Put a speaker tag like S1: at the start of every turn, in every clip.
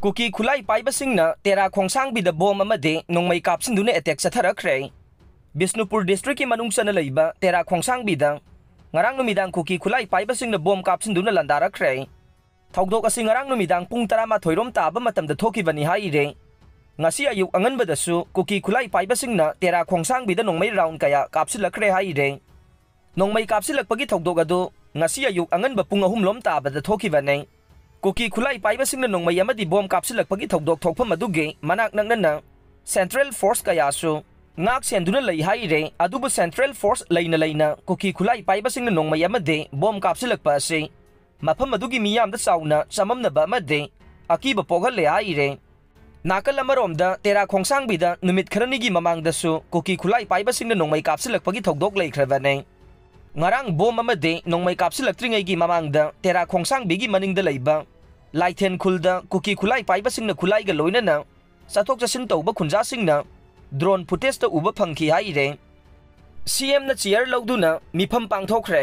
S1: cookie खुलाई पाइबसिंगना तेरा खोंसांगबिदा बोम अमदे नोंमै कापसिंदुने attack सथरखरे Bishnupur district की मनुंग चना लैबा तेरा खोंसांगबिदा ngarang numidang kuki khulai paibasingna bom kapsinduna landarakre thogdok asi ngarang numidang pung 12 rom taba matamda thokibani haire ngasi ayuk anganbadasu kuki khulai paibasingna tera khongsang bida nongmai round kaya kapsilakre haire nongmai kapsilakpagi thogdok adu ngasi ayuk anganba pung 3 lom tabada thokibane kuki khulai paibasingna nongmai amadi bom kapsilakpagi thogdok thokpham aduge manak nangnana central force kaya su ngak senduna lei haire adubu central force leina kuki khulai paibasingna nongmai amade bom kapsilakpa ase mafam adugi miyamda sauna samamnaba amade akiba poghale haire nakal amaromda tera khongsangbida numit kharanigi mamangdasu kuki khulai paibasingna nongmai kapsilakpagi thogdok leikhravane ngarang bom amade nongmai kapsilaktringai gi mamangda tera khongsangbigi maningda leiba laithen khulda kuki khulai paibasingna khulai ga loinana sathok chasin tawba khunjasingna drone footage ta uba phangki haire CM na chair lawduna mifam pangthokre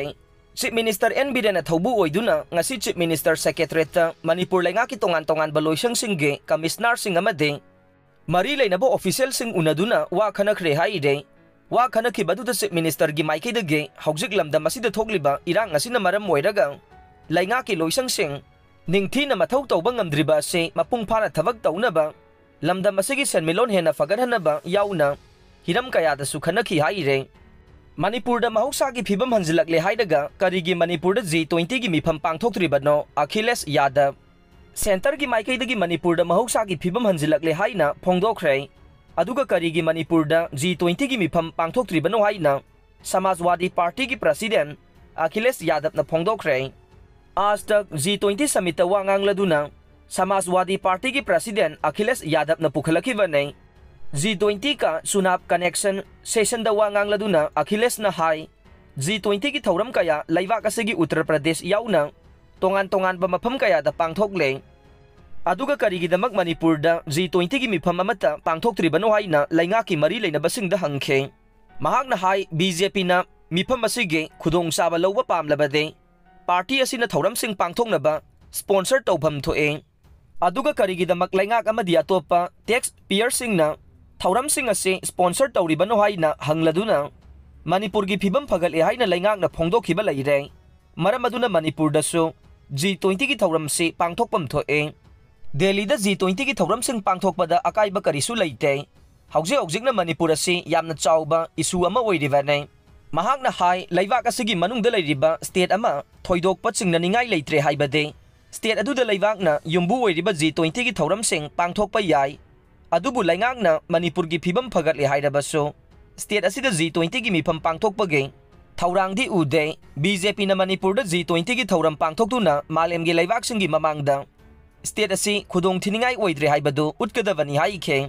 S1: Chief Minister N Biren na thobu oiduna ngasi Chief Minister Secretariat ta Manipur lainga ki tongan baloisang singge Commissioner sing amade mari lainabo official sing unaduna wa khanakre haire wa khanaki badu ta Chief Minister gi maike dege haujik lamda masida thokliba irang ngasi na maram moiraga lainga ki loisang sing ningthi na mathau tawba ngamdriba se mapung phana thabak taunaba lamdam asigi senmilon hena fagarhanaba yauna hiram kayada sukhanaki haire Manipur da mahausa gi phibam hanjilakle haidaga karigi Manipur da G20 gi mifam pangthoktribano Achilles Yadav center gi maikai gi Manipur da mahausa gi phibam hanjilakle haina phongdokhre aduga karigi Manipur da G20 gi mifam pangthoktribano haina Samajwadi Party gi president Achilles Yadav na phongdokhre आज तक G20 summit वांगांग laduna Samajwadi Party की President Achilles Yadav na pukhalakibane G20 का सुनाब connection session दा वांगांग laduna Achilles na hai G20 की थौरम कया लैवाक असगी उत्तर प्रदेश याउना तोंगान बा मफम कया दा पांगथोकले अदुगा करिगिदमक मणिपुर दा G20 की मिफम अमता पांगथोकत्रिबनो हाइना लैंगा की मरी लेनबसिंग दा हंखे महाकना हाई BJP ना मिफम असिगे खुदोंग साबा लौबा पामलबदे पार्टी असिना थौरम सिंग पांगथोकनबा स्पॉन्सर तौफम थोए अदुगा करिगिदमक लैंगाक अमदि अतोपा टैक्स पियर सिंगना थौरम सिंग असे स्पॉन्सर तौरिबनो हाइना हंगलदुना मणिपुर की फिबम फगले हाइना लैंगाकना फोंदोखिबा लैरे मरम अदुना मणिपुर दसु G20 की थौरम से पांगथोकपम थोए दिल्ली दा G20 की थौरम सिंग पांगथोकपदा अकाइबा करिसु लैते हौजिकना मणिपुर असे यामना चाउबा इशू अमा ओइरिबाने महाकना हाई लैवाक असगी मनुंगदा लैरिबा स्टेट अमा थोइदोकपा चिंगनानिंगाई लैत्रे हाइबदे स्टेट अदुदा लैवाकना युम्बु ओइरिबा G20 की थौरम सिंग पांगथोकपा याई अदुबु लैंगाकना मणिपुर की फिबम फगतले हाइरबसो स्टेट असिदा G20 की मिफम पांगथोकपगे थौरांगदी उदे BJP ना मणिपुर दा G20 की थौरम पांगथोकतुना मालेमगे लैवाकसिंगी ममांगदा स्टेट असि खुदोंग थिनिंगाई ओइद्रे हाइबदु उटकदबनी हाइखे